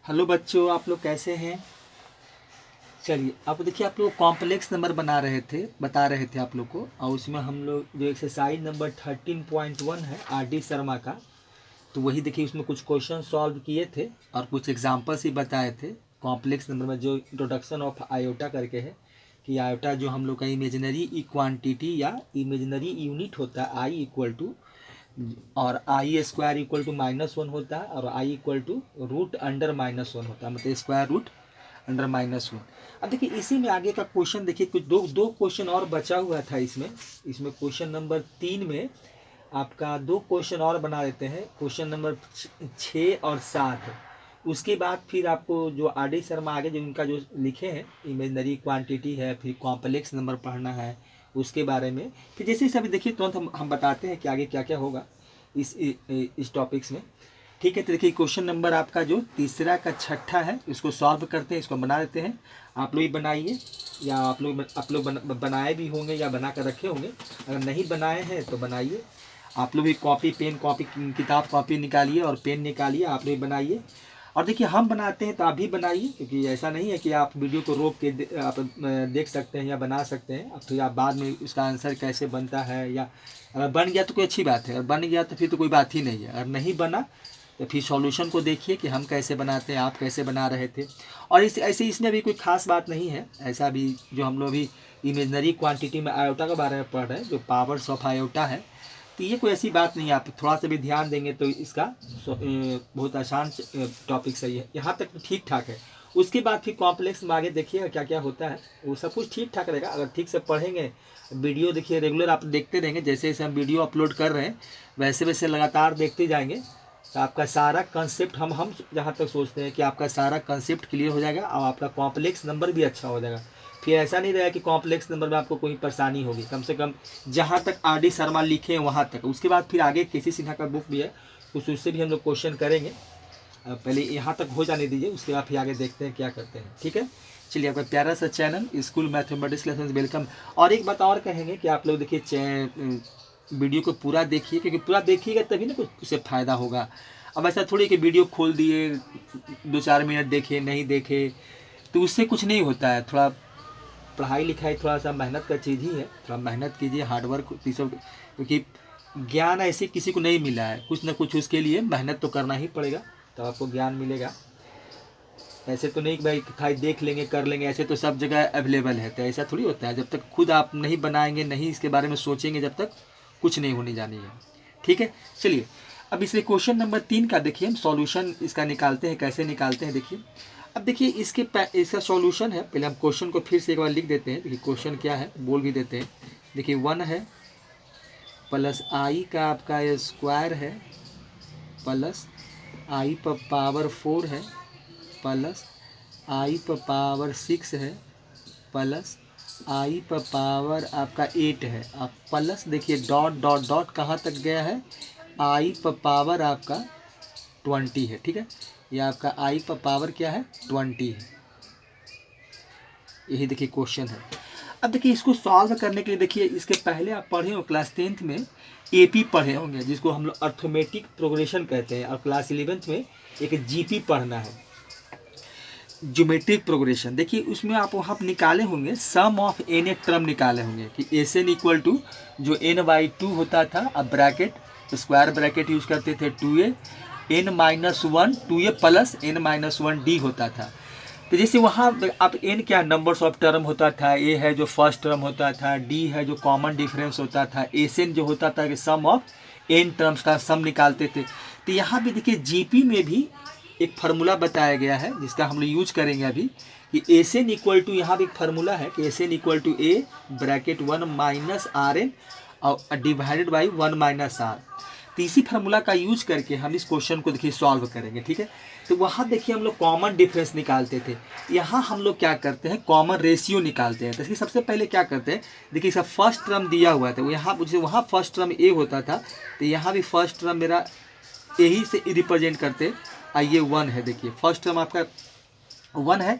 Hello बच्चों, आप लोग कैसे हैं। चलिए, अब देखिए आप लोग कॉम्प्लेक्स नंबर बता रहे थे आप लोग को, और उसमें हम लोग जो एक्सरसाइज नंबर 13.1 है आर.डी. शर्मा का, तो वही देखिए उसमें कुछ क्वेश्चन सॉल्व किए थे और कुछ एग्जांपल्स ही बताए थे। कॉम्प्लेक्स नंबर में जो इंट्रोडक्शन ऑफ आयोटा करके है कि आयोटा जो हम लोग का इमेजिनरी क्वांटिटी या इमेजिनरी यूनिट होता है आई इक्वल टू, और आई स्क्वायर इक्वल टू -1 होता है, और आई इक्वल टू रूट अंडर -1 होता है, मतलब स्क्वायर रूट अंडर -1। अब देखिए इसी में आगे का क्वेश्चन देखिए, कुछ दो दो क्वेश्चन और बचा हुआ था इसमें। इसमें क्वेश्चन नंबर 3 में आपका दो क्वेश्चन और बना देते हैं, क्वेश्चन नंबर 6 और 7। उसके बाद फिर आपको जो आर डी शर्मा आगे जो इनका जो लिखे हैं इमेजनरी क्वांटिटी है, फिर कॉम्प्लेक्स नंबर पढ़ना है उसके बारे में। फिर जैसे सभी देखिए तुरंत हम बताते हैं कि आगे क्या क्या होगा इस टॉपिक्स में। ठीक है, तो देखिए क्वेश्चन नंबर आपका जो तीसरा का छठा है, इसको सॉल्व करते हैं, इसको बना देते हैं। आप लोग ही बनाइए, या आप लोग बनाए भी होंगे या बना कर रखे होंगे। अगर नहीं बनाए हैं तो बनाइए। आप लोग भी कॉपी पेन कॉपी किताब कॉपी निकालिए और पेन निकालिए, आप लोग बनाइए। और देखिए हम बनाते हैं तो आप भी बनाइए, क्योंकि ऐसा नहीं है कि आप वीडियो को रोक के आप देख सकते हैं या बना सकते हैं। अब फिर आप बाद में उसका आंसर कैसे बनता है, या अगर बन गया तो कोई अच्छी बात है, अगर बन गया तो फिर तो कोई बात ही नहीं है। अगर नहीं बना तो फिर सॉल्यूशन को देखिए कि हम कैसे बनाते हैं, आप कैसे बना रहे थे। और ऐसे इसमें भी कोई खास बात नहीं है। ऐसा भी जो हम लोग भी इमेजनरी क्वांटिटी में आयोटा के बारे में पढ़ रहे हैं, जो पावर्स ऑफ आयोटा है, तो ये कोई ऐसी बात नहीं है। आप थोड़ा सा भी ध्यान देंगे तो इसका बहुत आसान टॉपिक सही है, यहाँ तक ठीक ठाक है। उसके बाद फिर कॉम्प्लेक्स में आगे देखिएगा क्या क्या होता है, वो सब कुछ ठीक ठाक रहेगा अगर ठीक से पढ़ेंगे। वीडियो देखिए रेगुलर आप देखते रहेंगे, जैसे जैसे हम वीडियो अपलोड कर रहे हैं वैसे वैसे लगातार देखते जाएंगे, तो आपका सारा कंसेप्ट हम जहाँ तक सोचते हैं कि आपका सारा कंसेप्ट क्लियर हो जाएगा और आपका कॉम्प्लेक्स नंबर भी अच्छा हो जाएगा। फिर ऐसा नहीं रहेगा कि कॉम्प्लेक्स नंबर में आपको कोई परेशानी होगी। कम से कम जहाँ तक आर डी शर्मा लिखे हैं वहाँ तक। उसके बाद फिर आगे केसी सिन्हा का बुक भी है, कुछ उससे भी हम लोग क्वेश्चन करेंगे। पहले यहाँ तक हो जाने दीजिए, उसके बाद फिर आगे देखते हैं क्या करते हैं। ठीक है, चलिए आपका प्यारा सा channel school mathematics lesson welcome. और एक बात और कहेंगे कि आप लोग देखिए वीडियो को पूरा देखिए, क्योंकि पूरा देखिएगा तभी ना कुछ उससे फ़ायदा होगा। अब ऐसा थोड़ी कि वीडियो खोल दिए 2-4 मिनट देखे नहीं देखे तो उससे कुछ नहीं होता है। थोड़ा पढ़ाई लिखाई थोड़ा सा मेहनत का चीज़ ही है, थोड़ा मेहनत कीजिए, हार्डवर्क तीसरा, क्योंकि ज्ञान ऐसे किसी को नहीं मिला है, कुछ ना कुछ उसके लिए मेहनत तो करना ही पड़ेगा, तो आपको ज्ञान मिलेगा। ऐसे तो नहीं कि भाई खाई देख लेंगे कर लेंगे, ऐसे तो सब जगह अवेलेबल है, तो ऐसा थोड़ी होता है। जब तक खुद आप नहीं बनाएंगे, नहीं इसके बारे में सोचेंगे, जब तक कुछ नहीं होने जानी है। ठीक है, चलिए अब इसलिए क्वेश्चन नंबर 3 का देखिए हम सॉल्यूशन इसका निकालते हैं, कैसे निकालते हैं देखिए। अब देखिए इसका सॉल्यूशन है, पहले हम क्वेश्चन को फिर से एक बार लिख देते हैं। देखिए क्वेश्चन क्या है बोल भी देते हैं। देखिए 1 है प्लस आई का आपका स्क्वायर है, प्लस आई पर पावर 4 है, प्लस आई पर पावर 6 है, प्लस आई पर पावर आपका 8 है। अब प्लस देखिए डॉट डॉट डॉट कहाँ तक गया है, आई पर पावर आपका 20 है। ठीक है, ये आपका आई पर पावर क्या है 20 है। यही देखिए क्वेश्चन है। अब देखिए इसको सॉल्व करने के लिए देखिए, इसके पहले आप पढ़े हो क्लास 10th में एपी पढ़े होंगे, जिसको हम लोग अर्थमेटिक प्रोग्रेशन कहते हैं, और क्लास 11th में एक जीपी पढ़ना है, ज्योमेट्रिक प्रोग्रेशन। देखिए उसमें आप वहाँ निकाले होंगे सम ऑफ एन ए टर्म निकाले होंगे कि एस एन इक्वल टू जो n/2 होता था, अब ब्रैकेट स्क्वायर ब्रैकेट यूज करते थे 2a n-1 2a plus n-1d होता था। तो जैसे वहाँ आप n क्या नंबर्स ऑफ टर्म होता था, a है जो फर्स्ट टर्म होता था, d है जो कॉमन डिफरेंस होता था, एस एन जो होता था कि सम ऑफ n टर्म्स का सम निकालते थे। तो यहाँ भी देखिए जीपी में भी एक फार्मूला बताया गया है जिसका हम लोग यूज करेंगे अभी, कि एस एन इक्वल टू, यहाँ भी एक फार्मूला है कि S N equal to A bracket 1 minus R N और डिवाइडेड बाई 1 माइनस आर। तो इसी फार्मूला का यूज करके हम इस क्वेश्चन को देखिए सॉल्व करेंगे। ठीक है, तो वहाँ देखिए हम लोग कॉमन डिफरेंस निकालते थे, यहाँ हम लोग क्या करते हैं कॉमन रेशियो निकालते हैं। तो इसलिए सबसे पहले क्या करते हैं, देखिए इसका फर्स्ट टर्म दिया हुआ था, यहाँ जैसे वहाँ फर्स्ट टर्म ए होता था, तो यहाँ भी फर्स्ट टर्म मेरा यही से रिप्रेजेंट करते, ये 1 है। देखिए फर्स्ट टर्म आपका 1 है।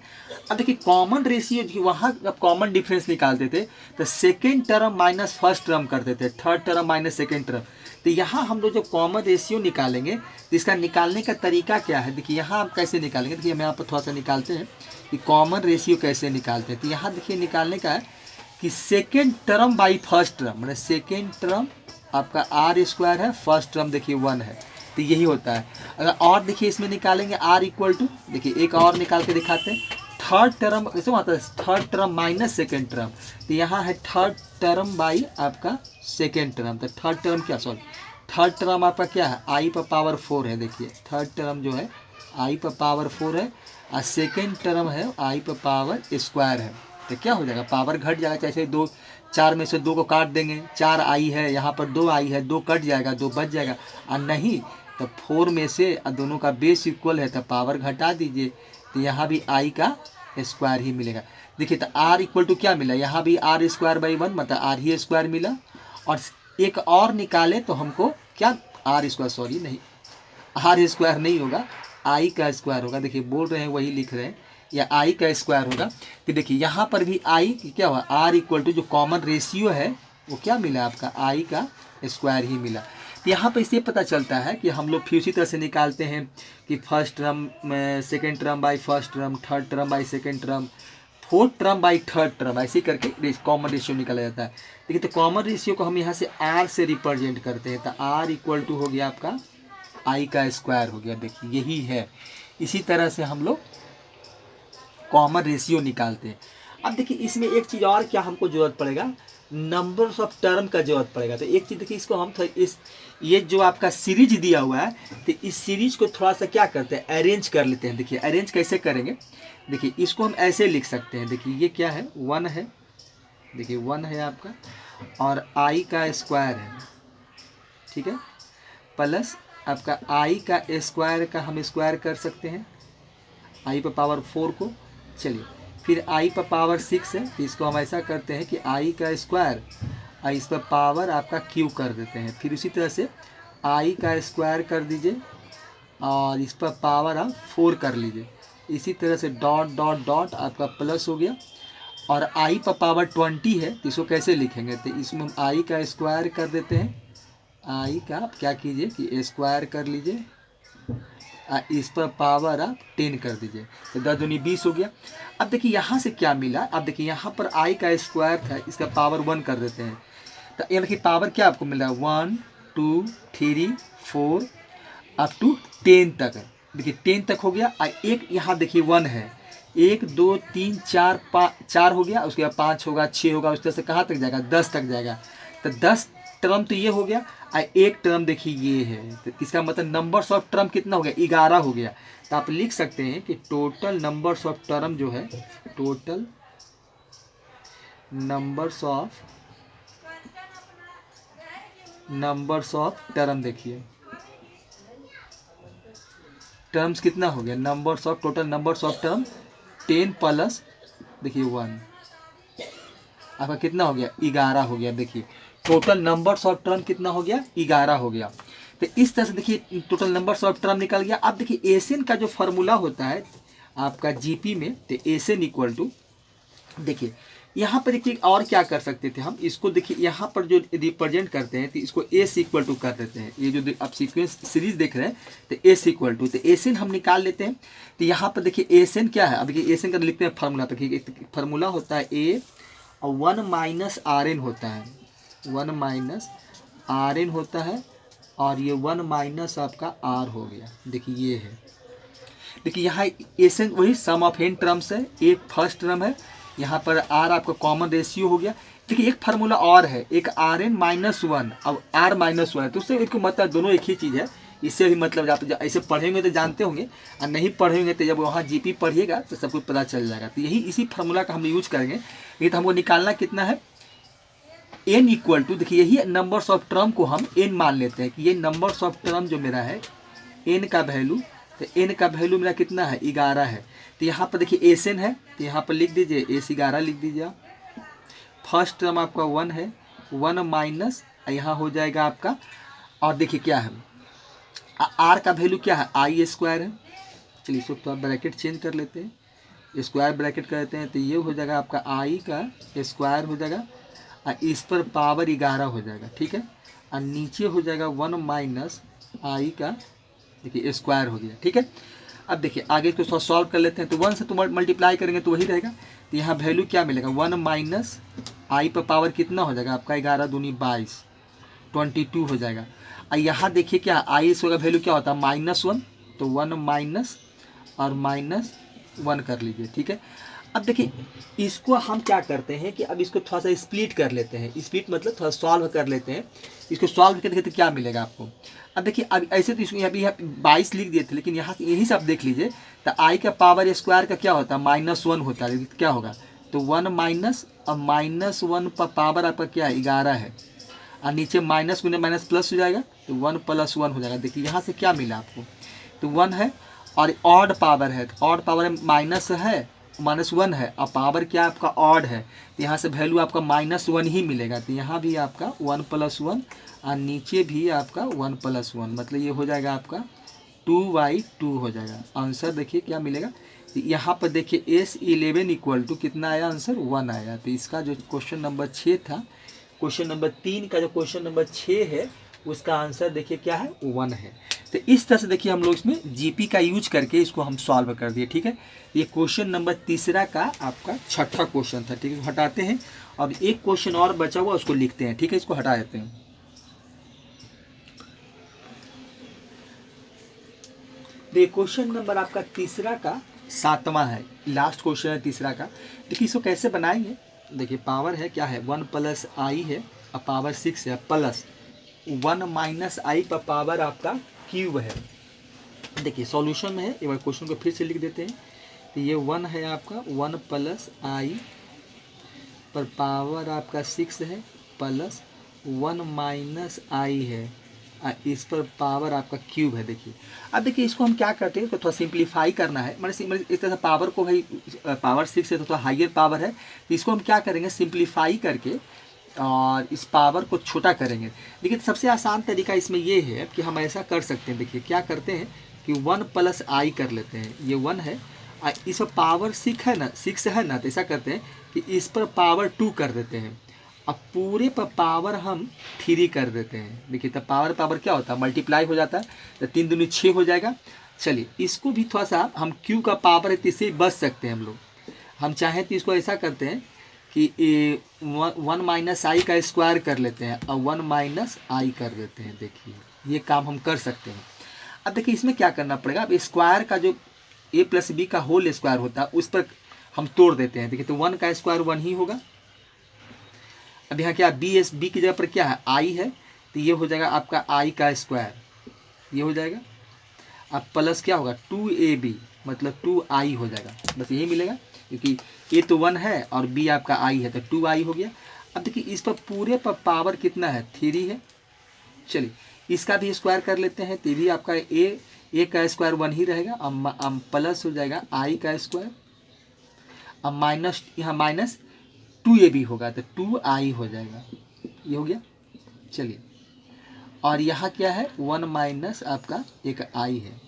अब देखिए कॉमन रेशियो, वहाँ जब कॉमन डिफरेंस निकालते थे तो second term minus first term करते थे, third term minus second term. तो यहाँ हम लोग जो कॉमन रेशियो निकालेंगे तो इसका निकालने का तरीका क्या है, देखिए यहाँ आप कैसे निकालेंगे। देखिए हम यहाँ पर थोड़ा सा निकालते हैं कि कॉमन रेशियो कैसे निकालते हैं। तो यहाँ देखिए निकालने का है कि second term by first term, मतलब सेकेंड टर्म आपका आर स्क्वायर है, फर्स्ट टर्म देखिए 1 है, तो यही होता है। अगर और देखिए इसमें निकालेंगे आर इक्वल टू, देखिए एक और निकाल के दिखाते हैं, थर्ड टर्म कैसे होता है, third term minus second term. तो यहाँ है थर्ड टर्म बाई आपका सेकेंड टर्म। तो थर्ड टर्म क्या, सॉरी थर्ड टर्म आपका क्या है, आई पर पावर 4 है। देखिए थर्ड टर्म जो है आई पर पावर 4 है और सेकेंड टर्म है आई पर पावर स्क्वायर है। तो क्या हो जाएगा, पावर घट जाएगा, जैसे 2 4 में से 2 को काट देंगे, 4 आई है, यहाँ पर 2 आई है, 2 कट जाएगा, 2 बच जाएगा, और नहीं तो 4 में से दोनों का बेस इक्वल है तो पावर घटा दीजिए, तो यहाँ भी आई का स्क्वायर ही मिलेगा। देखिए तो आर इक्वल टू क्या मिला, यहाँ भी आर स्क्वायर बाई 1 मतलब आर ही स्क्वायर मिला। और एक और निकाले तो हमको क्या, आर स्क्वायर, सॉरी नहीं आर स्क्वायर नहीं होगा, आई का स्क्वायर होगा। देखिए बोल रहे हैं वही लिख रहे हैं, या आई का स्क्वायर होगा। कि देखिए यहाँ पर भी आई क्या हुआ, आर इक्वल टू जो कॉमन रेशियो है वो क्या मिला आपका, आई का स्क्वायर ही मिला। तो यहाँ पर इससे पता चलता है कि हम लोग फिर उसी तरह से निकालते हैं कि first term second term by first term, third term by second term, fourth term by third term, ऐसे करके कॉमन रेशियो निकाला जाता है। देखिए तो कॉमन रेशियो को हम यहाँ से आर से रिप्रेजेंट करते हैं, तो आर इक्वल टू हो गया आपका आई का स्क्वायर हो गया। देखिए यही है, इसी तरह से हम लोग कॉमन रेशियो निकालते हैं। अब देखिए इसमें एक चीज़ और क्या हमको जरूरत पड़ेगा, नंबर्स ऑफ टर्म का जरूरत पड़ेगा। तो एक चीज़ देखिए, इसको हम इस ये जो आपका सीरीज दिया हुआ है, तो इस सीरीज को थोड़ा सा क्या करते हैं, अरेंज कर लेते हैं। देखिए अरेंज कैसे करेंगे, देखिए इसको हम ऐसे लिख सकते हैं। देखिए ये क्या है, 1 है, देखिए 1 है आपका, और आई का स्क्वायर है, ठीक है, प्लस आपका आई का स्क्वायर का हम स्क्वायर कर सकते हैं, आई पर पावर 4 को। चलिए फिर आई पर पावर 6 है, तो इसको हम ऐसा करते हैं कि आई का स्क्वायर और इस पर पावर आपका क्यू कर देते हैं। फिर उसी तरह से आई का स्क्वायर कर दीजिए और इस पर पावर आप 4 कर लीजिए। इसी तरह से डॉट डॉट डॉट आपका प्लस हो गया। और आई पर पावर 20 है, तो इसको कैसे लिखेंगे, तो इसमें हम आई का स्क्वायर कर देते हैं, आई का आप क्या कीजिए कि स्क्वायर कर लीजिए, इस पर पावर आप 10 कर दीजिए, तो 10 दूनी 20 हो गया। अब देखिए यहाँ से क्या मिला, अब देखिए यहाँ पर आई का स्क्वायर था, इसका पावर 1 कर देते हैं, तो ये देखिए पावर क्या आपको मिला, 1 2 3 4 अप टू 10 तक। देखिए 10 तक हो गया। एक यहाँ देखिए 1 है, 1 2 3 4 4 हो गया, उसके बाद 5 होगा, 6 होगा, उस तरह से कहाँ तक जाएगा, 10 तक जाएगा। तो 10 टर्म तो ये हो गया, और एक टर्म देखिए ये है, तो इसका मतलब नंबर्स ऑफ टर्म कितना हो गया, 11 हो गया। तो आप लिख सकते हैं कि टोटल नंबर्स ऑफ टर्म जो है, टोटल नंबर्स ऑफ टर्म, देखिए टर्म्स कितना हो गया, numbers of total numbers of term 10 plus देखिए 1 आपका कितना हो गया, 11 हो गया। देखिए टोटल नंबर्स ऑफ टर्म कितना हो गया, 11 हो गया। तो इस तरह से देखिए टोटल नंबर्स ऑफ टर्म निकल गया। अब देखिए एसएन का जो फार्मूला होता है आपका जीपी में, तो एसएन इक्वल टू, देखिए यहाँ पर देखिए और क्या कर सकते थे हम, इसको देखिए यहाँ पर जो रिप्रेजेंट करते हैं तो इसको एस इक्वल टू कर देते हैं। ये जो आप सीक्वेंस सीरीज देख रहे हैं तो एस इक्वल टू, तो एसएन हम निकाल लेते हैं। तो यहाँ पर देखिए एसएन क्या है, अब देखिए एसएन का लिखते हैं फार्मूला। तो देखिए फार्मूला होता है ए और 1 माइनस आर एन होता है, 1 माइनस आर एन होता है, और ये 1 माइनस आपका आर हो गया। देखिए ये है, देखिए यहाँ एसएन वही सम ऑफ एन टर्म्स है, एक फर्स्ट टर्म है, यहाँ पर आर आपका कॉमन रेशियो हो गया। देखिए एक फार्मूला और है, एक आर एन माइनस 1 अब आर माइनस 1 है, तो उससे एक मतलब दोनों एक ही चीज़ है। इससे भी मतलब आप ऐसे पढ़ेंगे तो जानते होंगे, और नहीं पढ़ेंगे तो जब वहाँ जीपी पढ़िएगा तो सब कुछ पता चल जाएगा। तो यही इसी फार्मूला का हम यूज करेंगे। ये तो हमको निकालना कितना है, एन इक्वल टू, देखिए यही नंबर्स ऑफ टर्म को हम एन मान लेते हैं कि ये नंबर्स ऑफ टर्म जो मेरा है, एन का वैल्यू, तो एन का वैल्यू मेरा कितना है, 11 है। तो यहाँ पर देखिए एस एन है, तो यहाँ पर लिख दीजिए एस 11 लिख दीजिए आप। फर्स्ट टर्म आपका 1 है, 1 माइनस यहाँ हो जाएगा आपका, और देखिए क्या है, आर का वैल्यू क्या है, आई स्क्वायर है। चलिए इसको तो आप ब्रैकेट चेंज कर लेते हैं, स्क्वायर ब्रैकेट कर देते हैं, तो ये हो जाएगा आपका आई का स्क्वायर हो जाएगा, और इस पर पावर 11 हो जाएगा, ठीक है। और नीचे हो जाएगा 1 माइनस आई का देखिए स्क्वायर हो गया। ठीक है, अब देखिए आगे इसको सॉल्व कर लेते हैं। तो 1 से तो मल्टीप्लाई करेंगे तो वही रहेगा। तो यहाँ वैल्यू क्या मिलेगा, 1 माइनस आई पर पावर कितना हो जाएगा आपका 11 दूनी 22, 22 हो जाएगा। और यहाँ देखिए क्या आई का वैल्यू क्या होता है -1, तो 1 माइनस और -1 कर लीजिए। ठीक है, अब देखिए इसको हम क्या करते हैं कि अब इसको थोड़ा सा स्प्लिट कर लेते हैं। स्प्लिट मतलब थोड़ा सॉल्व कर लेते हैं। इसको सॉल्व करके देखिए तो क्या मिलेगा आपको। अब देखिए अब ऐसे तो इसको यहाँ 22 लिख दिए थे, लेकिन यहाँ यही से आप देख लीजिए तो आई का पावर स्क्वायर का क्या होता है -1 होता है। क्या होगा, तो 1 माइनस और -1 पर पावर आपका क्या है 11 है, और नीचे माइनस गुने माइनस प्लस हो जाएगा, तो 1 + 1 हो जाएगा। देखिए यहाँ से क्या मिला आपको, तो 1 है और ऑड पावर है। ऑड पावर में माइनस है, -1 है, और पावर क्या आपका ऑड है, तो यहाँ से वैल्यू आपका -1 ही मिलेगा। तो यहाँ भी आपका 1 + 1 और नीचे भी आपका 1 + 1, मतलब ये हो जाएगा आपका 2/2 हो जाएगा। आंसर देखिए क्या मिलेगा, तो यहाँ पर देखिए S11 = कितना आया, आंसर 1 आया। तो इसका जो क्वेश्चन नंबर 6 था, क्वेश्चन नंबर 3 का जो क्वेश्चन नंबर 6 है उसका आंसर देखिए क्या है 1 है। तो इस तरह से देखिए हम लोग इसमें जीपी का यूज करके इसको हम सॉल्व कर दिए। ठीक है, ये क्वेश्चन नंबर 3 का आपका छठा क्वेश्चन था। ठीक है, हटाते हैं। अब एक क्वेश्चन और बचा हुआ उसको लिखते हैं। ठीक है, इसको हटा देते हैं। ये क्वेश्चन नंबर आपका 3 का 7वां है, लास्ट क्वेश्चन है 3 का। देखिए इसको कैसे बनाएंगे, देखिए पावर है क्या है 1 + आई है और पावर 6 है, प्लस 1 माइनस आई पर पावर आपका क्यूब है। देखिए सॉल्यूशन में है, एक बार क्वेश्चन को फिर से लिख देते हैं। तो ये 1 है आपका 1 + आई पर पावर आपका 6 है, प्लस 1 माइनस आई है, इस पर पावर आपका क्यूब है। देखिए अब देखिए इसको हम क्या करते हैं, तो थोड़ा सिंप्लीफाई करना है। मतलब इस तरह से पावर को भाई पावर 6 है तो थोड़ा हाइयर पावर है, तो इसको हम क्या करेंगे सिंप्लीफाई करके और इस पावर को छोटा करेंगे। देखिए सबसे आसान तरीका इसमें ये है कि हम ऐसा कर सकते हैं। देखिए क्या करते हैं कि 1 + आई कर लेते हैं, ये 1 है, इस पर पावर 6 है ना, 6 है ना, तो ऐसा करते हैं कि इस पर पावर 2 कर देते हैं। अब पूरे पर पावर हम 3 कर देते हैं। देखिए तब पावर क्या होता है मल्टीप्लाई हो जाता है, तो 3 दूनी 6 हो जाएगा। चलिए इसको भी थोड़ा सा हम क्यू का पावर है तो इससे बच सकते हैं हम लोग। हम चाहें तो इसको ऐसा करते हैं कि 1 माइनस आई का स्क्वायर कर लेते हैं और 1 माइनस आई कर देते हैं। देखिए ये काम हम कर सकते हैं। अब देखिए इसमें क्या करना पड़ेगा, अब स्क्वायर का जो a + b का होल स्क्वायर होता है उस पर हम तोड़ देते हैं। देखिए तो 1 का स्क्वायर 1 ही होगा। अब यहाँ क्या b की जगह पर क्या है आई है, तो ये हो जाएगा आपका आई का स्क्वायर, ये हो जाएगा। अब प्लस क्या होगा 2ab मतलब 2i हो जाएगा, बस यही मिलेगा क्योंकि ए तो 1 है और b आपका i है तो 2i हो गया। अब देखिए इस पर पूरे पर पावर कितना है 3 है। चलिए इसका भी स्क्वायर कर लेते हैं, तो भी आपका ए का स्क्वायर 1 ही रहेगा। अब प्लस हो जाएगा i का स्क्वायर, अब माइनस यहाँ माइनस 2ab होगा तो 2i हो जाएगा, ये हो गया। चलिए और यहाँ क्या है 1 माइनस आपका एक i है।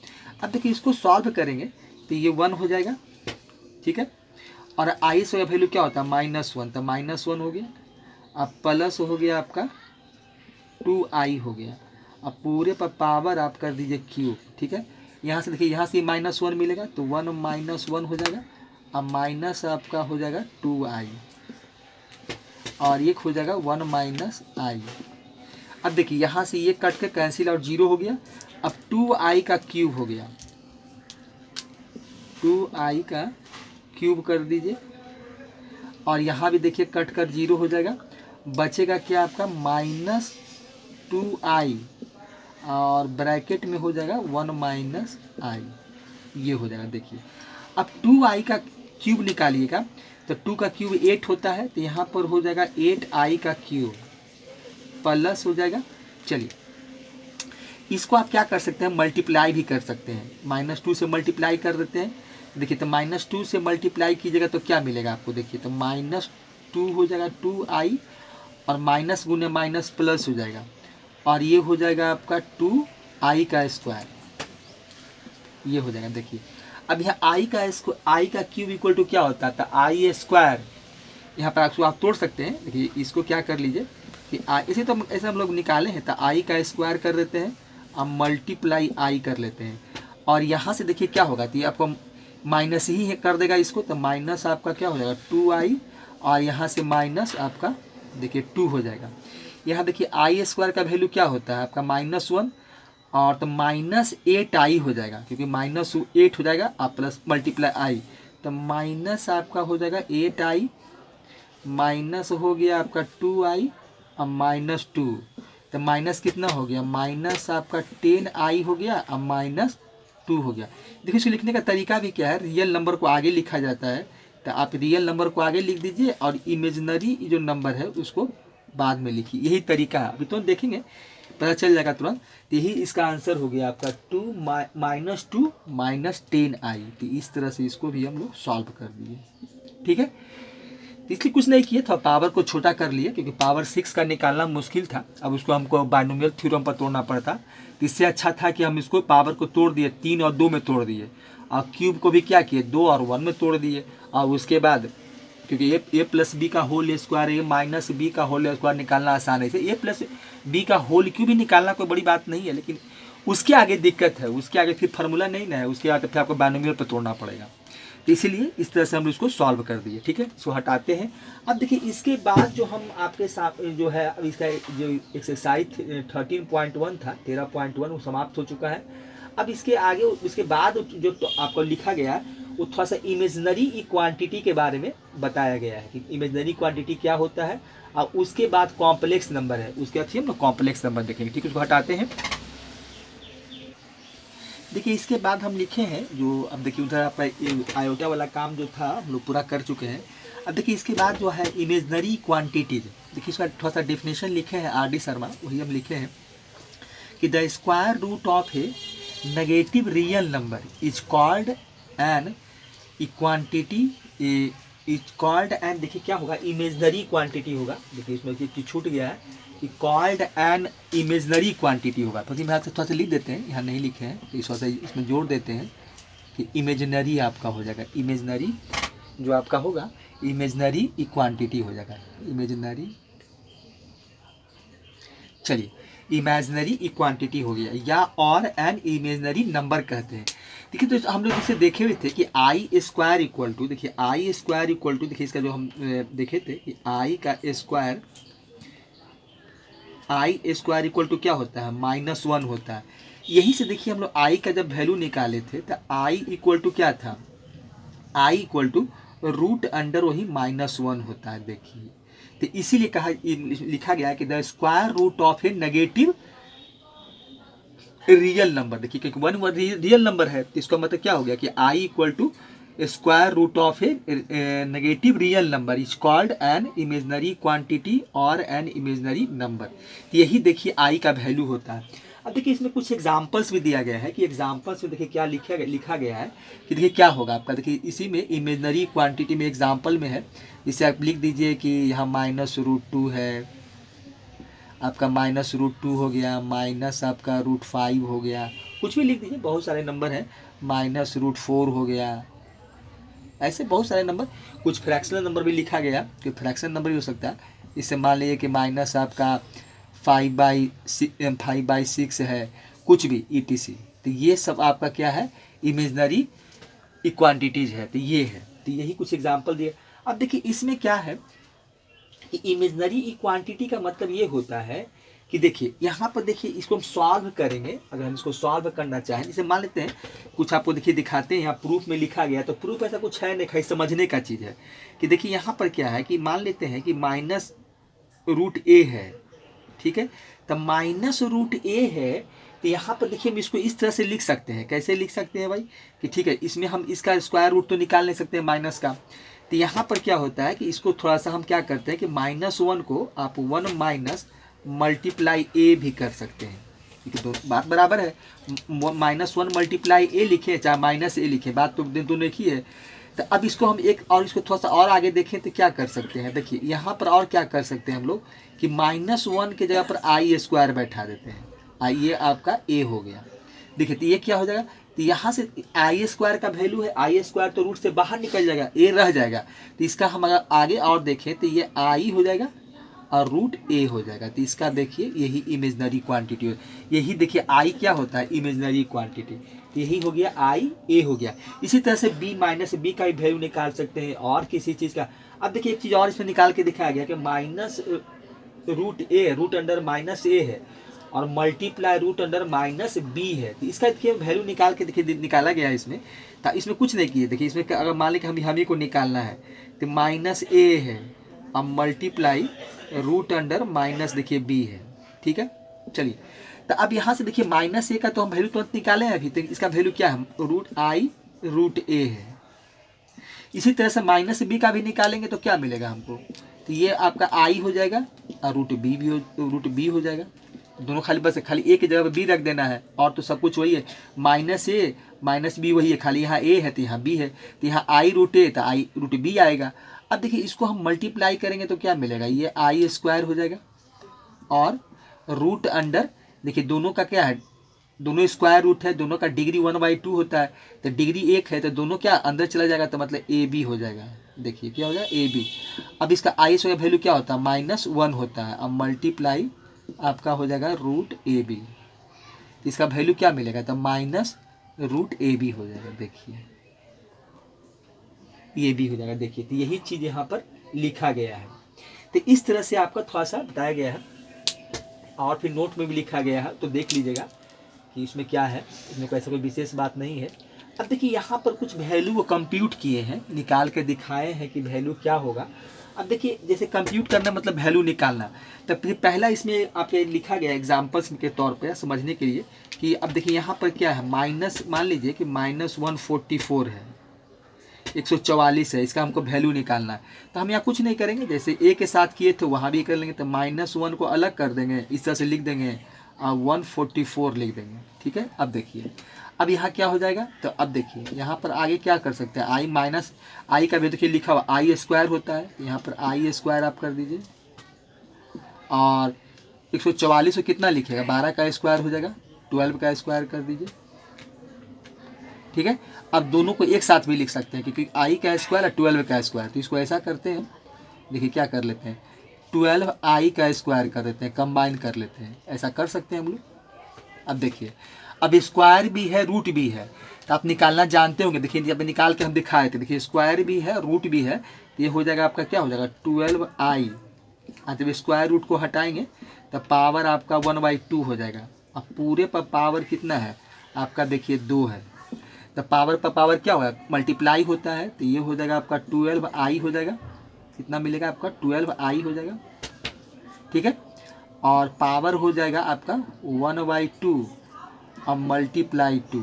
अब देखिए इसको सॉल्व करेंगे तो ये 1 हो जाएगा, ठीक है। और i से वैल्यू क्या होता है -1, तो -1 हो गया। अब प्लस हो गया आपका 2i हो गया। अब पूरे पर पावर आप कर दीजिए क्यूब, ठीक है। यहाँ से देखिए यहाँ से -1 मिलेगा तो 1 - 1 हो जाएगा। अब माइनस आपका हो जाएगा 2i और ये हो जाएगा 1 माइनस आई। अब देखिए यहाँ से ये कट के कैंसिल और 0 हो गया। अब 2i का क्यूब हो गया, 2i का क्यूब कर दीजिए और यहाँ भी देखिए कट कर 0 हो जाएगा। बचेगा क्या आपका -2i और ब्रैकेट में हो जाएगा 1 माइनस आई, ये हो जाएगा। देखिए अब 2i का क्यूब निकालिएगा तो 2 का क्यूब 8 होता है, तो यहाँ पर हो जाएगा 8i का क्यूब प्लस हो जाएगा। चलिए इसको आप क्या कर सकते हैं मल्टीप्लाई भी कर सकते हैं, -2 से मल्टीप्लाई कर देते हैं। देखिए तो -2 से मल्टीप्लाई कीजिएगा तो क्या मिलेगा आपको, देखिए तो -2 हो जाएगा 2i और माइनस गुने माइनस प्लस हो जाएगा और ये हो जाएगा आपका 2i का स्क्वायर, ये हो जाएगा। देखिए अब यहाँ i का क्यूब इक्वल टू क्या होता था i स्क्वायर, यहाँ पर आप तोड़ सकते हैं। देखिए इसको क्या कर लीजिए कि इसे तो ऐसे हम लोग निकाले हैं, तो आई का स्क्वायर कर देते हैं, अब मल्टीप्लाई आई कर लेते हैं, और यहाँ से देखिए क्या होगा, तो ये आपको माइनस ही कर देगा इसको, तो माइनस आपका क्या हो जाएगा 2i, और यहाँ से माइनस आपका देखिए 2 हो जाएगा। यहाँ देखिए आई स्क्वायर का वैल्यू क्या होता है आपका -1, और तो -8i हो जाएगा, क्योंकि -8 हो जाएगा आप प्लस मल्टीप्लाई आई, तो माइनस आपका हो जाएगा 8i, माइनस हो गया आपका 2i और -2, तो माइनस कितना हो गया, माइनस आपका 10i हो गया और -2 हो गया। देखिए इसको लिखने का तरीका भी क्या है, रियल नंबर को आगे लिखा जाता है, तो आप रियल नंबर को आगे लिख दीजिए और इमेजिनरी जो नंबर है उसको बाद में लिखिए, यही तरीका है। अभी तो देखेंगे पता चल जाएगा तुरंत। तो यही इसका आंसर हो गया आपका 2 - 10i। तो इस तरह से इसको भी हम लोग सॉल्व कर दिए, ठीक है। इसलिए कुछ नहीं किया था, पावर को छोटा कर लिया, क्योंकि पावर 6 का निकालना मुश्किल था, अब उसको हमको बाइनोमियल थ्योरम पर तोड़ना पड़ता। तो इससे अच्छा था कि हम इसको पावर को तोड़ दिए, 3 और 2 में तोड़ दिए, और क्यूब को भी क्या किए 2 और 1 में तोड़ दिए। और उसके बाद क्योंकि ए प्लस बी का होल स्क्वायर, ए माइनस बी का होल स्क्वायर निकालना आसान है, ए प्लस बी का होल क्यूब भी निकालना कोई बड़ी बात नहीं है, लेकिन उसके आगे दिक्कत है, उसके आगे फिर फार्मूला नहीं ना है, उसके आगे फिर आपको बाइनोमियल पर तोड़ना पड़ेगा। तो इसीलिए इस तरह से हम इसको सॉल्व कर दिए, ठीक है। इसको हटाते हैं। अब देखिए इसके बाद जो हम आपके साथ जो है, अब इसका जो एक्सरसाइज 13.1 था, 13.1 वो समाप्त हो चुका है। अब इसके आगे उसके बाद जो तो आपको लिखा गया वो थोड़ा सा इमेजनरी क्वांटिटी के बारे में बताया गया है कि इमेजनरी क्वांटिटी क्या होता है, और उसके बाद कॉम्प्लेक्स नंबर है, उसके बाद हम लोग कॉम्प्लेक्स नंबर देखेंगे, ठीक है। उसको हटाते हैं। देखिए इसके बाद हम लिखे हैं जो, अब देखिए उधर आपका आयोटा वाला काम जो था हम लोग पूरा कर चुके हैं। अब देखिए इसके बाद जो है इमेजनरी क्वांटिटीज, देखिए इसका थोड़ा सा डेफिनेशन लिखे हैं आर.डी. शर्मा, वही हम लिखे हैं कि the square root of a negative real number is called an quantity, is called an, देखिए क्या होगा इमेजनरी क्वांटिटी होगा। देखिए इसमें कि छूट गया है, कॉल्ड एन इमेजनरी क्वांटिटी होगा, तो यहाँ से थोड़ा सा लिख देते हैं, यहाँ नहीं लिखे हैं तो इस वजह से इसमें जोड़ देते हैं कि इमेजनरी आपका हो जाएगा, इमेजनरी जो आपका होगा इमेजनरी क्वांटिटी हो जाएगा, इमेजनरी, चलिए इमेजनरी क्वांटिटी हो गया, या और एन इमेजनरी नंबर कहते हैं। देखिए तो हम लोग इसे देखे हुए थे कि आई स्क्वायर इक्वल टू, देखिए आई स्क्वायर इक्वल टू, देखिए इसका जो हम देखे थे कि आई का स्क्वायर, आई स्क्वायर इक्वल टू क्या होता है -1 होता है। यहीं से देखिए हम लोग आई का जब वैल्यू निकाले थे तो आई इक्वल टू क्या था, आई इक्वल टू रूट अंडर वही -1 होता है। देखिए तो इसीलिए कहा लिखा गया है कि the square root of a negative real number, देखिए क्योंकि 1 रियल नंबर है तो इसका मतलब क्या हो गया कि I equal to square root of a negative real number is called an imaginary quantity और एन इमेजनरी नंबर। यही देखिए आई का वैल्यू होता है। अब देखिए इसमें कुछ एग्जांपल्स भी दिया गया है कि एग्जांपल्स में देखिए क्या लिखा गया है कि देखिए क्या होगा आपका, देखिए इसी में इमेजनरी क्वांटिटी में एग्जाम्पल में है, जिसे आप लिख दीजिए कि यहाँ -√2 है, आपका -√2 हो गया, माइनस आपका √5 हो गया, कुछ भी लिख दीजिए, बहुत सारे नंबर हैं, -√4 हो गया, ऐसे बहुत सारे नंबर। कुछ फ्रैक्शनल नंबर भी लिखा गया कि फ्रैक्शन नंबर भी हो सकता है, इससे मान लीजिए कि माइनस आपका 5/6 है, कुछ भी ETC। तो ये सब आपका क्या है इमेजनरी क्वांटिटीज है, तो ये है, तो यही कुछ एग्जांपल दिए। अब देखिए इसमें क्या है कि इमेजनरी क्वांटिटी का मतलब ये होता है कि देखिए यहाँ पर देखिए इसको हम सॉल्व करेंगे, अगर हम इसको सॉल्व करना चाहें, जैसे मान लेते हैं कुछ आपको देखिए दिखाते हैं, यहाँ प्रूफ में लिखा गया, तो प्रूफ ऐसा कुछ है नहीं, खाली समझने का चीज़ है कि देखिए यहाँ पर क्या है कि मान लेते हैं कि -√a है, ठीक है, तो -√a है, तो यहाँ पर देखिए हम इसको इस तरह से लिख सकते हैं, कैसे लिख सकते हैं भाई कि ठीक है, इसमें हम इसका स्क्वायर रूट तो निकाल नहीं सकते हैं माइनस का, तो यहाँ पर क्या होता है कि इसको थोड़ा सा हम क्या करते हैं कि -1 को आप 1 माइनस मल्टीप्लाई ए भी कर सकते हैं, क्योंकि दोनों बात बराबर है, -1 मल्टीप्लाई ए लिखे चाहे -a लिखे, बात तो दोनों एक ही है। तो अब इसको हम एक और इसको थोड़ा सा और आगे देखें तो क्या कर सकते हैं, देखिए यहाँ पर और क्या कर सकते हैं हम लोग कि -1 के जगह पर आई स्क्वायर बैठा देते हैं, ये आपका ए हो गया। देखिए तो ये क्या हो जाएगा, तो यहाँ से आई स्क्वायर का वैल्यू है, आई स्क्वायर तो रूट से बाहर निकल जाएगा, ए रह जाएगा, तो इसका हम अगर आगे और देखें तो ये आई हो जाएगा और रूट ए हो जाएगा। तो इसका देखिए यही इमेजनरी क्वांटिटी हो, यही देखिए आई क्या होता है, इमेजनरी क्वांटिटी। तो यही हो गया आई ए हो गया। इसी तरह से बी माइनस बी का भी वैल्यू निकाल सकते हैं और किसी चीज़ का। अब देखिए एक चीज़ और इसमें निकाल के दिखाया गया कि minus root A root under minus A है और multiply root under minus B है। तो इसका देखिए वैल्यू निकाल के देखिए निकाला गया है इसमें। तो इसमें कुछ नहीं किए, देखिए इसमें अगर मान लें कि हम ही को निकालना है तो माइनस ए है और मल्टीप्लाई रूट अंडर माइनस देखिए बी है। ठीक है, चलिए तो अब यहाँ से देखिए माइनस ए का तो हम वैल्यू तुरंत निकाले हैं अभी, तो इसका वैल्यू क्या है, रूट आई रूट ए है। इसी तरह से माइनस बी का भी निकालेंगे तो क्या मिलेगा हमको, तो ये आपका आई हो जाएगा और रूट बी हो जाएगा। दोनों खाली बस खाली ए की जगह पर बी रख देना है और तो सब कुछ वही है, माइनस ए माइनस बी वही है, खाली यहाँ ए है तो यहाँ बी है, तो यहाँ आई रूट ए तो आई रूट बी आएगा। अब देखिए इसको हम मल्टीप्लाई करेंगे तो क्या मिलेगा, ये आई स्क्वायर हो जाएगा और रूट अंडर देखिए दोनों का क्या है, दोनों स्क्वायर रूट है, दोनों का डिग्री 1/2 होता है, तो डिग्री 1 है तो दोनों क्या अंदर चला जाएगा, तो मतलब ए बी हो जाएगा। देखिए क्या हो जाएगा ए बी। अब इसका आई स्क्वायर वैल्यू क्या होता है, -1 होता है। अब मल्टीप्लाई आपका हो जाएगा रूट ए बी, इसका वैल्यू क्या मिलेगा, तो माइनस रूट ए बी हो जाएगा। देखिए ये भी हो जाएगा। देखिए तो यही चीज़ यहाँ पर लिखा गया है। तो इस तरह से आपका थोड़ा सा बताया गया है और फिर नोट में भी लिखा गया है, तो देख लीजिएगा कि इसमें क्या है, इसमें कोई ऐसा कोई विशेष बात नहीं है। अब देखिए यहाँ पर कुछ वैल्यू वो कंप्यूट किए हैं, निकाल के दिखाए हैं कि वैल्यू क्या होगा। अब देखिए जैसे कंप्यूट करना मतलब वैल्यू निकालना, तब पहला इसमें आपके लिखा गया एग्जाम्पल्स के तौर पर समझने के लिए कि अब देखिए यहाँ पर क्या है, माइनस मान लीजिए कि -144 है, 144 है, इसका हमको वैल्यू निकालना है। तो हम यहाँ कुछ नहीं करेंगे, जैसे ए के साथ किए थे वहाँ भी कर लेंगे, तो -1 को अलग कर देंगे, इस तरह से लिख देंगे और 144 लिख देंगे। ठीक है, अब देखिए अब यहाँ क्या हो जाएगा, तो अब देखिए यहाँ पर आगे क्या कर सकते हैं, आई माइनस आई का भी देखिए लिखा हुआ आई स्क्वायर होता है, यहाँ पर आई स्क्वायर आप कर दीजिए और 144 को कितना लिखेगा, 12 का स्क्वायर हो जाएगा, 12 का स्क्वायर कर दीजिए। ठीक है, अब दोनों को एक साथ भी लिख सकते हैं क्योंकि आई का स्क्वायर और 12 का स्क्वायर, तो इसको ऐसा करते हैं, देखिए क्या कर लेते हैं, 12 आई का स्क्वायर कर देते हैं, कंबाइन कर लेते हैं, ऐसा कर सकते हैं हम लोग। अब देखिए अब स्क्वायर भी है रूट भी है, तो आप निकालना जानते होंगे। देखिए जब निकाल के हम दिखाए थे, देखिए स्क्वायर भी है रूट भी है, तो ये हो जाएगा आपका क्या हो जाएगा 12i। जब स्क्वायर रूट को हटाएंगे तो पावर आपका 1/2 हो जाएगा। अब पूरे पर पावर कितना है आपका, देखिए 2 है, तो पावर पर पावर क्या होगा, मल्टीप्लाई होता है, तो ये हो जाएगा आपका 12i हो जाएगा। कितना मिलेगा आपका 12i हो जाएगा। ठीक है, और पावर हो जाएगा आपका 1/2 और मल्टीप्लाई 2,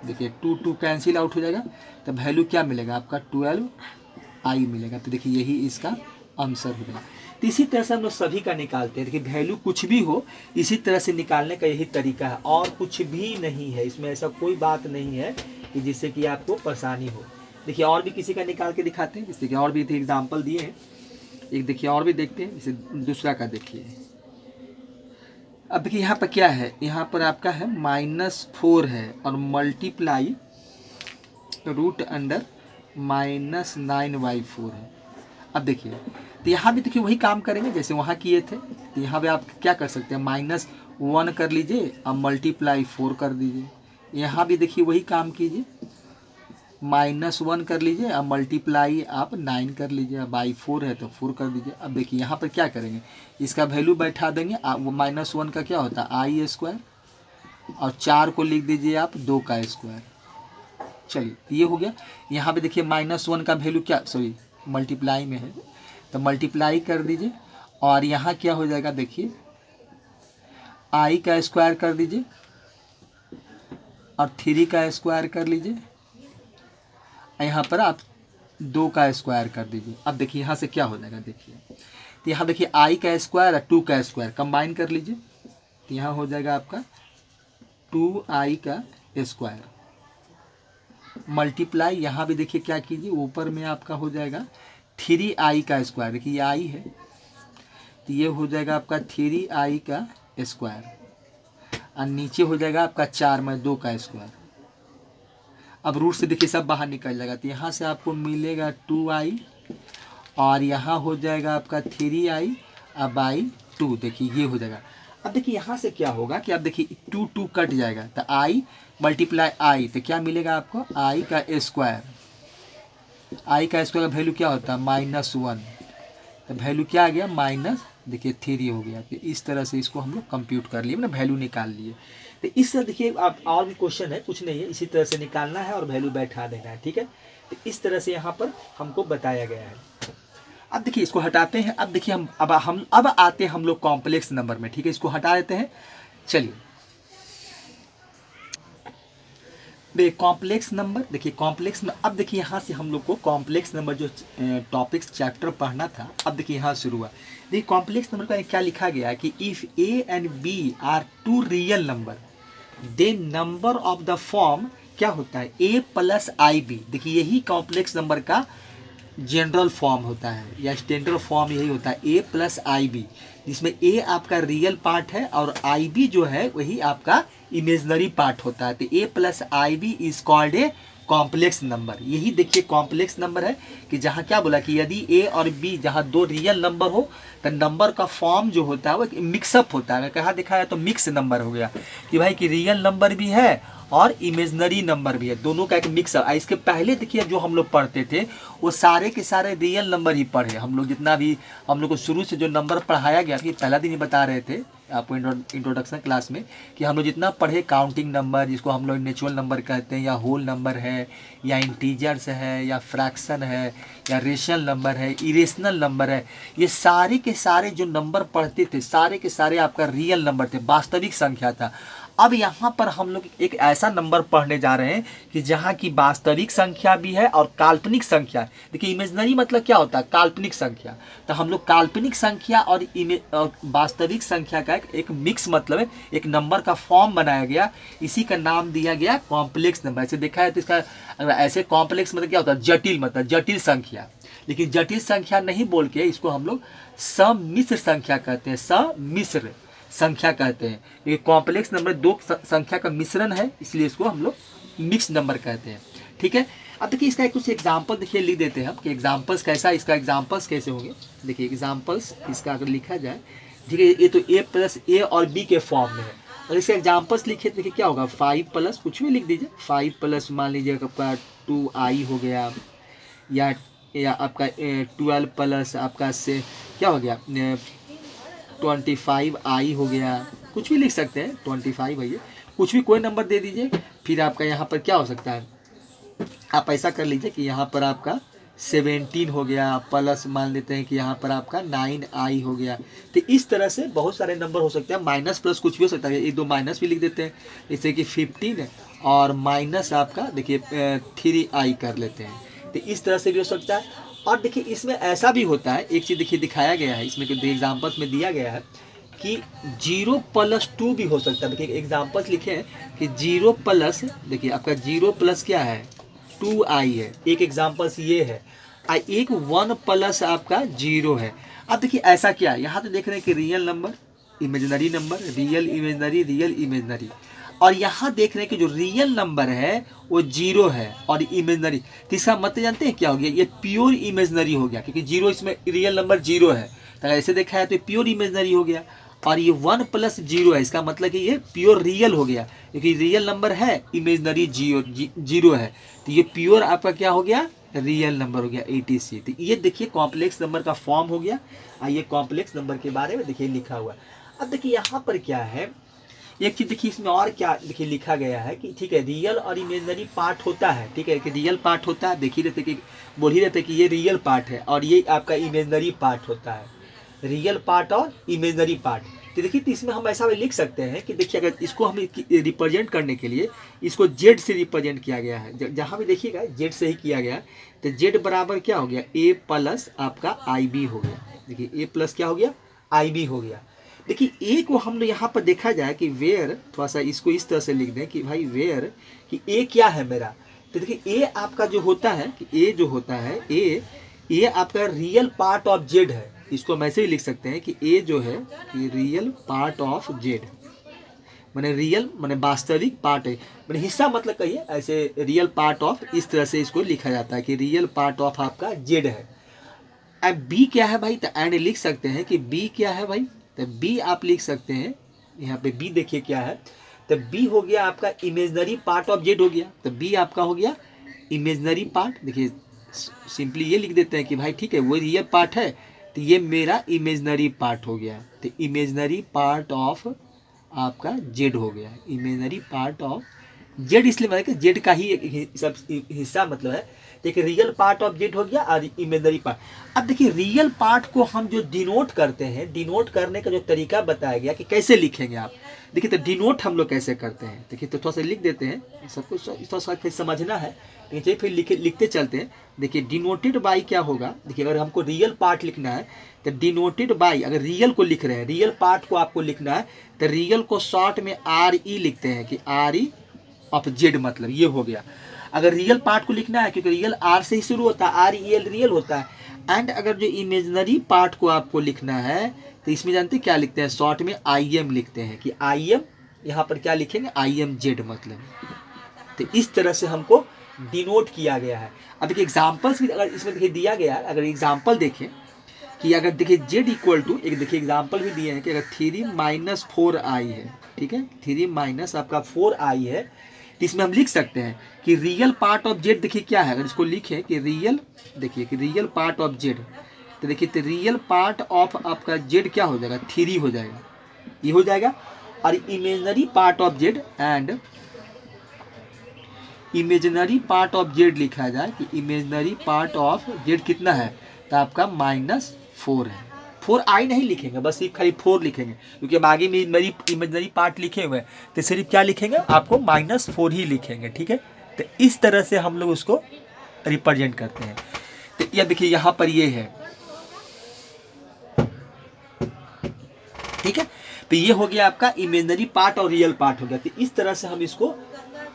देखिए 2 कैंसिल आउट हो जाएगा, तो वैल्यू क्या मिलेगा आपका 12i मिलेगा। तो देखिए यही इसका आंसर हो जाएगा। तो इसी तरह से हम लोग सभी का निकालते हैं। देखिए वैल्यू कुछ भी हो इसी तरह से निकालने का यही तरीका है और कुछ भी नहीं है इसमें, ऐसा कोई बात नहीं है कि जिससे कि आपको परेशानी हो। देखिए और भी किसी का निकाल के दिखाते हैं, जैसे कि और भी एग्जाम्पल दिए हैं, एक देखिए और भी देखते हैं, जैसे दूसरा का देखिए। अब देखिए यहाँ पर क्या है, यहाँ पर आपका है -4 है और मल्टीप्लाई रूट अंडर -9/4 है। अब देखिए तो यहाँ भी देखिए वही काम करेंगे जैसे वहाँ किए थे, तो यहाँ पे आप क्या कर सकते हैं, -1 कर लीजिए और मल्टीप्लाई 4 कर दीजिए। यहाँ भी देखिए वही काम कीजिए, -1 कर लीजिए और मल्टीप्लाई आप 9 कर लीजिए, बाई 4 है तो 4 कर दीजिए। अब देखिए यहाँ पर क्या करेंगे, इसका वैल्यू बैठा देंगे, वो -1 का क्या होता है आई स्क्वायर और 4 को लिख दीजिए आप 2 का स्क्वायर। चलिए ये हो गया। यहाँ पे देखिए -1 का वैल्यू क्या, सॉरी मल्टीप्लाई में है, तो मल्टीप्लाई कर दीजिए और यहाँ क्या हो जाएगा, देखिए आई का स्क्वायर कर दीजिए और 3 का स्क्वायर कर लीजिए, यहाँ पर आप 2 का स्क्वायर कर दीजिए। अब देखिए यहाँ से क्या हो जाएगा, देखिए तो यहाँ देखिए आई का स्क्वायर और 2 का स्क्वायर कंबाइन कर लीजिए, तो यहाँ हो जाएगा आपका 2i का स्क्वायर मल्टीप्लाई, यहाँ भी देखिए क्या कीजिए, ऊपर में आपका हो जाएगा 3i का स्क्वायर, देखिए ये आई है तो ये हो जाएगा आपका 3i का स्क्वायर और नीचे हो जाएगा आपका 4/2 का स्क्वायर। अब रूट से देखिए सब बाहर निकल जाएगा, तो यहाँ से आपको मिलेगा 2i और यहाँ हो जाएगा आपका 3i बाई 2, देखिए ये हो जाएगा। अब देखिए यहाँ से क्या होगा कि अब देखिए 2 2 कट जाएगा, तो आई मल्टीप्लाई आई, तो क्या मिलेगा आपको, आई का स्क्वायर। आई का स्क्वायर का वैल्यू क्या होता है, -1, तो वैल्यू क्या आ गया, -3 हो गया। तो इस तरह से इसको हम लोग कंप्यूट कर लिए, मतलब वैल्यू निकाल लिए। तो इस तरह देखिए आप, और भी क्वेश्चन है, कुछ नहीं है, इसी तरह से निकालना है और वैल्यू बैठा देना है, ठीक है। तो इस तरह से यहाँ पर हमको बताया गया है। अब देखिए इसको हटाते हैं। अब देखिए हम अब आते हैं हम लोग कॉम्प्लेक्स नंबर में, ठीक है। इसको हटा देते हैं। चलिए कॉम्प्लेक्स नंबर, देखिए कॉम्प्लेक्स में अब देखिए यहाँ से हम लोग को कॉम्प्लेक्स नंबर जो टॉपिक्स चैप्टर पढ़ना था, अब देखिए यहाँ शुरू हुआ। देखिए कॉम्प्लेक्स नंबर का क्या लिखा गया है कि if A and B are two real number, then number of the form क्या होता है, ए प्लस आई बी। देखिए यही कॉम्प्लेक्स नंबर का जनरल फॉर्म होता है या स्टैंडर्ड फॉर्म यही होता है, ए प्लस आई बी, जिसमें ए आपका रियल पार्ट है और आई बी जो है वही आपका इमेजनरी पार्ट होता है। तो a plus I B is called a complex number. यही देखिए कॉम्प्लेक्स नंबर है कि जहाँ क्या बोला कि यदि ए और बी जहाँ दो रियल नंबर हो तो नंबर का फॉर्म जो होता है वो मिक्सअप होता है। कहाँ दिखा है तो मिक्स नंबर हो गया कि भाई कि रियल नंबर भी है और इमेजनरी नंबर भी है, दोनों का एक मिक्स है। इसके पहले देखिए जो हम लोग पढ़ते थे वो सारे के सारे रियल नंबर ही पढ़े हम लोग, जितना भी हम लोग को शुरू से जो नंबर पढ़ाया गया, कि पहला दिन ही बता रहे थे आपको इंट्रोडक्शन क्लास में कि हम लोग जितना पढ़े काउंटिंग नंबर, जिसको हम लोग नेचुरल नंबर कहते हैं, या होल नंबर है, या इंटीजर्स है, या फ्रैक्शन है, या रेशनल नंबर है, इरेशनल नंबर है, ये सारे के सारे जो नंबर पढ़ते थे सारे के सारे आपका रियल नंबर थे, वास्तविक संख्या था। अब यहाँ पर हम लोग एक ऐसा नंबर पढ़ने जा रहे हैं कि जहाँ की वास्तविक संख्या भी है और काल्पनिक संख्या। देखिए इमेजनरी मतलब क्या होता है, काल्पनिक संख्या। तो हम लोग काल्पनिक संख्या और वास्तविक संख्या का एक मिक्स मतलब है, एक नंबर का फॉर्म बनाया गया, इसी का नाम दिया गया कॉम्प्लेक्स नंबर। ऐसे देखा है तो इसका ऐसे कॉम्प्लेक्स मतलब क्या होता है, जटिल, मतलब जटिल संख्या। लेकिन जटिल संख्या नहीं बोल के इसको हम लोग सम्मिश्र संख्या कहते हैं, सम्मिश्र संख्या कहते हैं। ये कॉम्प्लेक्स नंबर दो संख्या का मिश्रण है, इसलिए इसको हम लोग मिक्स नंबर कहते हैं, ठीक है। अब देखिए इसका कुछ एग्जांपल देखिए लिख देते हैं हम कि एग्जांपल्स कैसा, इसका एग्जांपल्स कैसे होंगे। देखिए एग्जांपल्स इसका अगर लिखा जाए, ठीक है, ये तो ए प्लस ए और बी के फॉर्म में है, और इसके एग्जांपल्स लिखिए देखिए क्या होगा, 5 प्लस कुछ भी लिख दीजिए, 5 प्लस मान लीजिए आपका 2i हो गया, या आपका 12 प्लस आपका से क्या हो गया 25i हो गया, कुछ भी लिख सकते हैं, 25 भैया कुछ भी कोई नंबर दे दीजिए। फिर आपका यहाँ पर क्या हो सकता है, आप ऐसा कर लीजिए कि यहाँ पर आपका 17 हो गया, प्लस मान लेते हैं कि यहाँ पर आपका 9i हो गया। तो इस तरह से बहुत सारे नंबर हो सकते हैं, माइनस प्लस कुछ भी हो सकता है, एक दो माइनस भी लिख देते हैं, जैसे कि 15 और माइनस आपका देखिए 3i कर लेते हैं। तो इस तरह से भी हो सकता है। और देखिए इसमें ऐसा भी होता है, एक चीज़ देखिए दिखाया गया है इसमें, एग्जाम्पल्स में दिया गया है कि 0 प्लस 2 भी हो सकता है। देखिए एग्जाम्पल्स लिखे हैं कि 0 प्लस, देखिए आपका 0 प्लस क्या है 2i है, एक एग्जाम्पल्स ये है, एक 1 प्लस आपका 0 है। अब देखिए ऐसा क्या है, यहाँ तो देख रहे हैं कि real number, imaginary number, real imaginary, real imaginary, और यहाँ देख रहे हैं कि जो रियल नंबर है वो 0 है और इमेजिनरी। तो इसका मतलब जानते हैं क्या हो गया, ये प्योर इमेजिनरी हो गया, क्योंकि 0 इसमें रियल नंबर 0 है, तो ऐसे देखा है तो प्योर इमेजिनरी हो गया। और ये 1 प्लस 0 है, इसका मतलब कि ये प्योर रियल हो गया, क्योंकि रियल नंबर है, इमेजिनरी 0 है, तो ये प्योर आपका क्या हो गया, रियल नंबर हो गया 80। तो ये देखिए कॉम्प्लेक्स नंबर का फॉर्म हो गया। ये कॉम्प्लेक्स नंबर के बारे में देखिए लिखा हुआ है। अब देखिए यहाँ पर क्या है, एक चीज देखिए इसमें और क्या देखिए लिखा गया है कि ठीक है रियल और इमेजिनरी पार्ट होता है, ठीक है, कि रियल पार्ट होता है, देख ही रहते कि बोल ही रहते कि ये रियल पार्ट है और ये आपका इमेजिनरी पार्ट होता है, रियल पार्ट और इमेजिनरी पार्ट। तो देखिए तो इसमें हम ऐसा भी लिख सकते हैं कि देखिए अगर इसको हम रिप्रेजेंट करने के लिए इसको जेड से रिप्रेजेंट किया गया है, जहाँ भी देखिएगा जेड से ही किया गया, तो जेड बराबर क्या हो गया, ए प्लस आपका आई बी हो गया। देखिए ए प्लस क्या हो गया, आई बी हो गया। देखिए ए को हम लोग यहाँ पर देखा जाए कि वेयर, थोड़ा सा इसको इस तरह से लिख दें कि भाई वेयर कि ए क्या है मेरा। तो देखिए ए आपका जो होता है कि ए जो होता है ए आपका रियल पार्ट ऑफ जेड है। इसको हम ऐसे ही लिख सकते हैं कि ए जो है कि रियल पार्ट ऑफ जेड, मैंने रियल मैंने वास्तविक पार्ट है, मैंने हिस्सा मतलब कहिए ऐसे रियल पार्ट ऑफ, इस तरह से इसको लिखा जाता है कि रियल पार्ट ऑफ आपका जेड है। अब बी क्या है भाई, तो एंड लिख सकते हैं कि बी क्या है भाई, तो बी आप लिख सकते हैं यहाँ पे बी देखिए क्या है, तो बी हो गया आपका इमेजनरी पार्ट ऑफ जेड हो गया, तो बी आपका हो गया इमेजनरी पार्ट। देखिए सिंपली ये लिख देते हैं कि भाई ठीक है वो रियल पार्ट है, तो ये मेरा इमेजनरी पार्ट हो गया, तो इमेजनरी पार्ट ऑफ आपका जेड हो गया, इमेजनरी पार्ट ऑफ जेड, इसलिए मतलब कि जेड का ही एक सब हिस्सा मतलब है। देखिए रियल पार्ट ऑफ जेड हो गया और इमेजनरी पार्ट। अब देखिए रियल पार्ट को हम जो डिनोट करते हैं, डिनोट करने का जो तरीका बताया गया कि कैसे लिखेंगे आप, देखिए तो डिनोट हम लोग कैसे करते हैं, देखिए तो थोड़ा सा लिख देते हैं, सबको थोड़ा सा फिर समझना है, लेकिन चलिए फिर लिखते चलते हैं। देखिए डिनोटेड बाई क्या होगा, देखिए अगर हमको रियल पार्ट लिखना है तो डिनोटेड बाई, अगर रियल को लिख रहे हैं, रियल पार्ट को आपको लिखना है, तो रियल को शॉर्ट में आर ई लिखते हैं कि आर ई ऑफ जेड, मतलब ये हो गया। अगर रियल पार्ट को लिखना है, क्योंकि रियल आर से ही शुरू होता है, आर ई एल रियल होता है। एंड अगर जो इमेजनरी पार्ट को आपको लिखना है, तो इसमें जानते हैं क्या लिखते हैं, शॉर्ट में आई एम लिखते हैं कि आई एम, यहाँ पर क्या लिखेंगे, आई एम जेड मतलब। तो इस तरह से हमको डिनोट किया गया है। अब देखिए एग्जाम्पल्स भी अगर इसमें देखिए दिया गया है, अगर एग्जाम्पल देखें कि अगर देखिए जेड इक्वल टू, एक देखिए एग्जाम्पल भी दिए हैं कि अगर 3-4i है, ठीक है 3 माइनस आपका 4i है, तो इसमें हम लिख सकते हैं कि रियल पार्ट ऑफ जेड देखिए क्या है, अगर इसको लिखें कि रियल, देखिए कि रियल पार्ट ऑफ जेड, तो देखिए तो रियल पार्ट ऑफ आपका जेड क्या हो जाएगा, 3 हो जाएगा, ये हो जाएगा। और imaginary part of Z and imaginary part of Z लिखा जाए कि इमेजनरी पार्ट ऑफ जेड कितना है, तो आपका -4 है। 4i नहीं लिखेंगे, बस सिर्फ खाली 4 लिखेंगे, क्योंकि अब आगे में मेरी इमेजनरी पार्ट लिखे हुए हैं, तो सिर्फ क्या लिखेंगे, आपको -4 ही लिखेंगे, ठीक है। तो इस तरह से हम लोग उसको रिप्रेजेंट करते हैं। तो ये देखिए यहाँ पर ये है, ठीक है। तो ये हो गया आपका इमेजनरी पार्ट और रियल पार्ट हो गया। तो इस तरह से हम इसको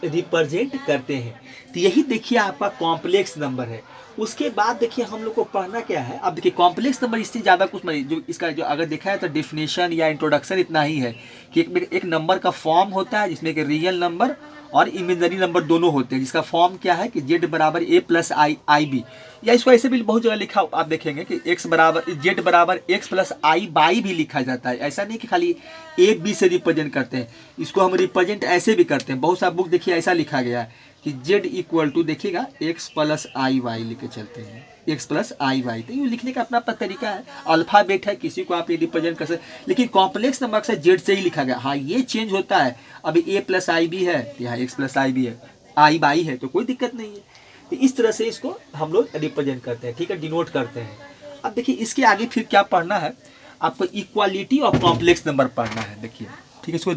रिप्रेजेंट करते हैं। तो यही देखिए आपका कॉम्प्लेक्स नंबर है। उसके बाद देखिए हम लोग को पढ़ना क्या है। अब देखिए कॉम्प्लेक्स नंबर इससे ज़्यादा कुछ नहीं, जो इसका जो अगर देखा है तो डेफिनेशन या इंट्रोडक्शन इतना ही है कि एक नंबर का फॉर्म होता है जिसमें कि रियल नंबर और इमेजनरी नंबर दोनों होते हैं, जिसका फॉर्म क्या है कि z बराबर a प्लस आई बी, या इसको ऐसे भी बहुत जगह लिखा आप देखेंगे कि x बराबर z बराबर x प्लस आई बाई भी लिखा जाता है। ऐसा नहीं कि खाली a b से रिप्रेजेंट करते हैं, इसको हम रिप्रेजेंट ऐसे भी करते हैं। बहुत सा बुक देखिए ऐसा लिखा गया है कि z इक्वल टू देखिएगा x प्लस आई वाई लेके चलते हैं, x प्लस आई वाई। तो ये लिखने का अपना अपना तरीका है, अल्फ़ाबेट है, किसी को आप ये रिप्रेजेंट कर सकते। लेकिन कॉम्प्लेक्स नंबर अक्सर जेड से ही लिखा गया। हाँ ये चेंज होता है, अभी a प्लस आई बी है, यहाँ x प्लस आई बी है, आई बाई है, तो कोई दिक्कत नहीं है। तो इस तरह से इसको हम लोग रिप्रेजेंट करते हैं, ठीक है, डिनोट करते हैं। अब देखिए इसके आगे फिर क्या पढ़ना है, आपको इक्वालिटी ऑफ कॉम्प्लेक्स नंबर पढ़ना है। देखिए ठीक है, इसको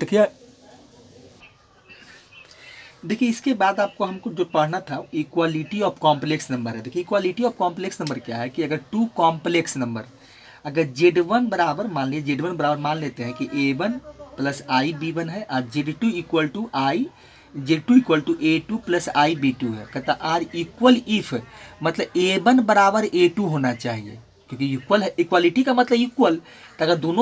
देखिए इसके बाद आपको हमको जो पढ़ना था इक्वालिटी ऑफ कॉम्प्लेक्स नंबर है। देखिए इक्वालिटी ऑफ कॉम्प्लेक्स नंबर क्या है कि अगर 2 कॉम्प्लेक्स नंबर, अगर z1 बराबर मान लीजिए z1 बराबर मान लेते हैं कि a1 प्लस आई b1 है और z2 equal to a2 plus I b2 है, कहता आर इक्वल इफ, मतलब a1 बराबर a2 होना चाहिए, क्योंकि इक्वल है, इक्वालिटी का मतलब इक्वल। तो अगर दोनों